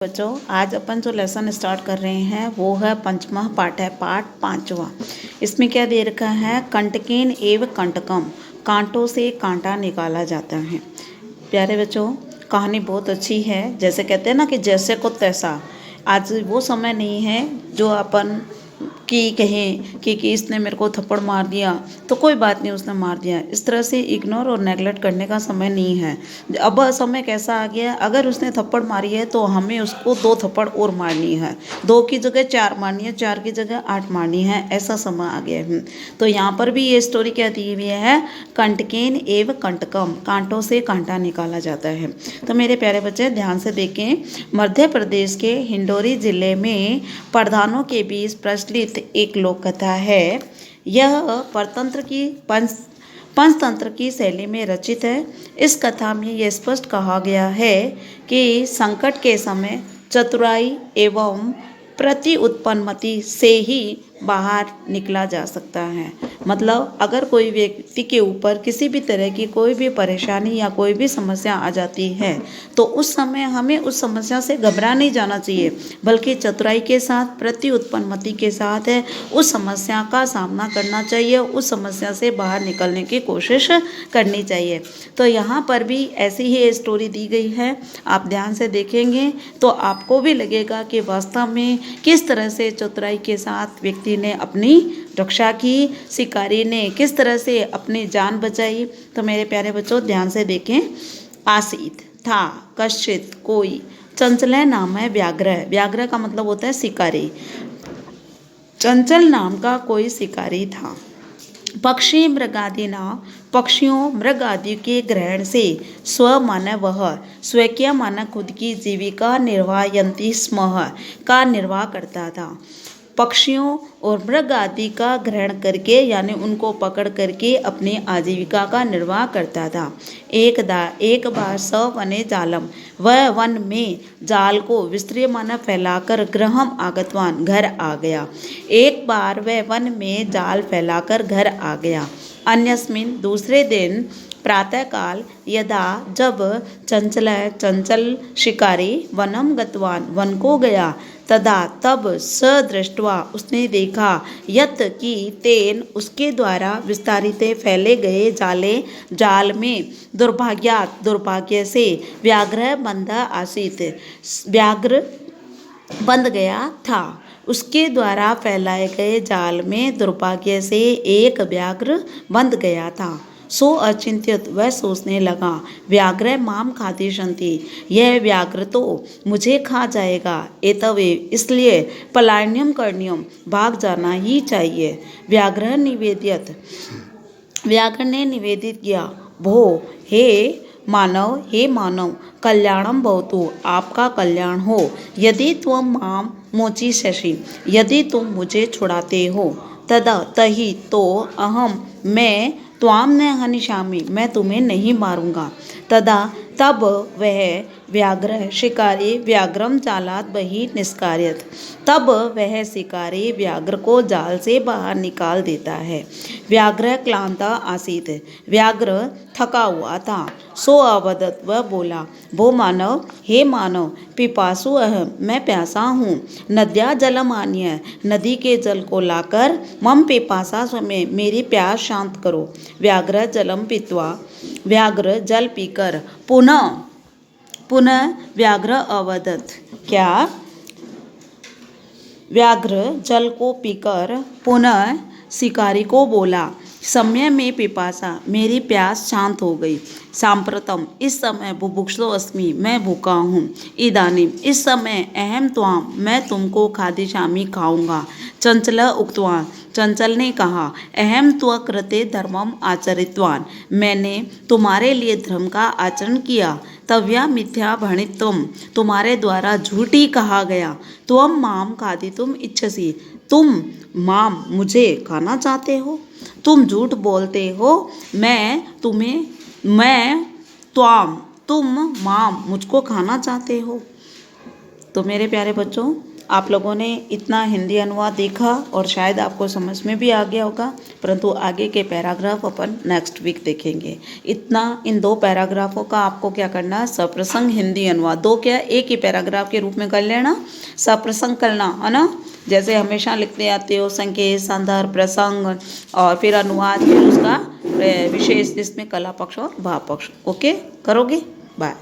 बच्चों, आज अपन जो लेसन स्टार्ट कर रहे हैं वो है पंचमा पाठ है, पाठ 5वां। इसमें क्या दे रखा है? कंटकेन एव कंटकम, कांटों से कांटा निकाला जाता है। प्यारे बच्चों, कहानी बहुत अच्छी है। जैसे कहते हैं ना कि जैसे को तैसा। आज वो समय नहीं है जो अपन कि कहें कि इसने मेरे को थप्पड़ मार दिया तो कोई बात नहीं, उसने मार दिया, इस तरह से इग्नोर और नेगलेक्ट करने का समय नहीं है। अब समय कैसा आ गया, अगर उसने थप्पड़ मारी है तो हमें उसको 2 थप्पड़ और मारनी है, 2 की जगह 4 मारनी है, 4 की जगह 8 मारनी है, ऐसा समय आ गया है। तो यहाँ पर भी ये स्टोरी क्या दी हुई है? कंटकेन एव कंटकम, कांटों से कांटा निकाला जाता है। तो मेरे प्यारे बच्चे ध्यान से देखें। मध्य प्रदेश के हिंडौरी जिले में प्रधानों के बीच प्रचलित एक लोक कथा है। यह पंचतंत्र की शैली में रचित है। इस कथा में यह स्पष्ट कहा गया है कि संकट के समय चतुराई एवं प्रति उत्पन्नमति से ही बाहर निकला जा सकता है। मतलब अगर कोई व्यक्ति के ऊपर किसी भी तरह की कोई भी परेशानी या कोई भी समस्या आ जाती है तो उस समय हमें उस समस्या से घबरा नहीं जाना चाहिए, बल्कि चतुराई के साथ, प्रति उत्पन्नमति के साथ है उस समस्या का सामना करना चाहिए, उस समस्या से बाहर निकलने की कोशिश करनी चाहिए। तो यहाँ पर भी ऐसी ही स्टोरी दी गई है। आप ध्यान से देखेंगे तो आपको भी लगेगा कि वास्तव में किस तरह से चतुराई के साथ व्यक्ति ने अपनी रक्षा की, शिकारी ने किस तरह से अपनी जान बचाई। तो मेरे प्यारे बच्चों ध्यान से देखें। आसीत था कश्चित कोई, चंचल नाम है व्याघ्र। व्याघ्र का मतलब होता है शिकारी। चंचल नाम का कोई शिकारी था। पक्षी मृगादि ना, पक्षियों मृग आदि के ग्रहण से स्व माना वह, स्वकीय माना खुद की जीविका निर्वाहयन्ति स्म का निर्वाह करता था। पक्षियों और मृग आदि का ग्रहण करके यानी उनको पकड़ करके अपनी आजीविका का निर्वाह करता था। एक बार स वने जालम, वह वन में जाल को विस्तीर्ण फैलाकर गृहम आगतवान, घर आ गया। एक बार वह वन में जाल फैलाकर घर आ गया। अन्यस्मिन, दूसरे दिन प्रातःकाल यदा, जब चंचल शिकारी वनम गतवान, वन को गया, तदा तब स दृष्ट्वा, उसने देखा, यत की तेन, उसके द्वारा विस्तारित फैले गए जाल में दुर्भाग्य से व्याघ्र बंधा आसीत, व्याघ्र बंध गया था। उसके द्वारा फैलाए गए जाल में दुर्भाग्य से एक व्याघ्र बंध गया था। सो अचिंत्यत, वह सोचने लगा, व्याघ्र माम खादिशन्ति, यह व्याघ्र तो मुझे खा जाएगा। एतवे, इसलिए पलायनम करणीयम, भाग जाना ही चाहिए। व्याघ्र ने निवेदित किया, भो हे मानव, कल्याणम भवतु, आपका कल्याण हो। यदि तुम माम मोचिष्यसि, यदि तुम मुझे छुड़ाते हो, तही तो अहम, मैं त्वाम न हनिष्यामि, मैं तुम्हें नहीं मारूंगा। तब वह व्याघ्र शिकारी व्याघ्रम जालात बहि निष्कार्यत, तब वह शिकारी व्याघ्र को जाल से बाहर निकाल देता है। व्याघ्र क्लांता आसीत, व्याघ्र थका हुआ था। सो अवदत, वह बोला, भो मानव, हे मानव, पिपासु अहम, मैं प्यासा हूँ। नद्या जलम आन्य, नदी के जल को लाकर, मम पिपासा स्वमे, मेरी प्यास शांत करो। व्याघ्र जलम पीत्वा, व्याघ्र जल पीकर पुनः व्याघ्र अवदत, क्या? व्याघ्र जल को पीकर पुनः शिकारी को बोला, समय में पिपासा, मेरी प्यास शांत हो गई। सांप्रतम, इस समय, बुभुक्षो अस्मि, मैं भूखा हूँ। इदानीम, इस समय, अहम त्वाम, मैं तुमको खादिष्यामि, खाऊंगा। चंचल उक्तवान, चंचल ने कहा, अहम त्व कृते धर्मम आचरितवान, मैंने तुम्हारे लिए धर्म का आचरण किया। तव्या मिथ्या भणित्वम, तुम्हारे द्वारा झूठ ही कहा गया। त्वम माम खादितुम इच्छसि, तुम माम, मुझे खाना चाहते हो। तुम झूठ बोलते हो। तुम माम, मुझको खाना चाहते हो। तो मेरे प्यारे बच्चों, आप लोगों ने इतना हिंदी अनुवाद देखा और शायद आपको समझ में भी आ गया होगा, परंतु आगे के पैराग्राफ अपन नेक्स्ट वीक देखेंगे। इतना इन 2 पैराग्राफों का आपको क्या करना है, सप्रसंग हिंदी अनुवाद, 2 क्या एक ही पैराग्राफ के रूप में कर लेना, सप्रसंग करना है ना, जैसे हमेशा लिखते आते हो, संकेत, संदर्भ, प्रसंग और फिर अनुवाद, फिर उसका विशेष जिसमें कला पक्ष और भाव पक्ष। ओके, करोगे? बाय।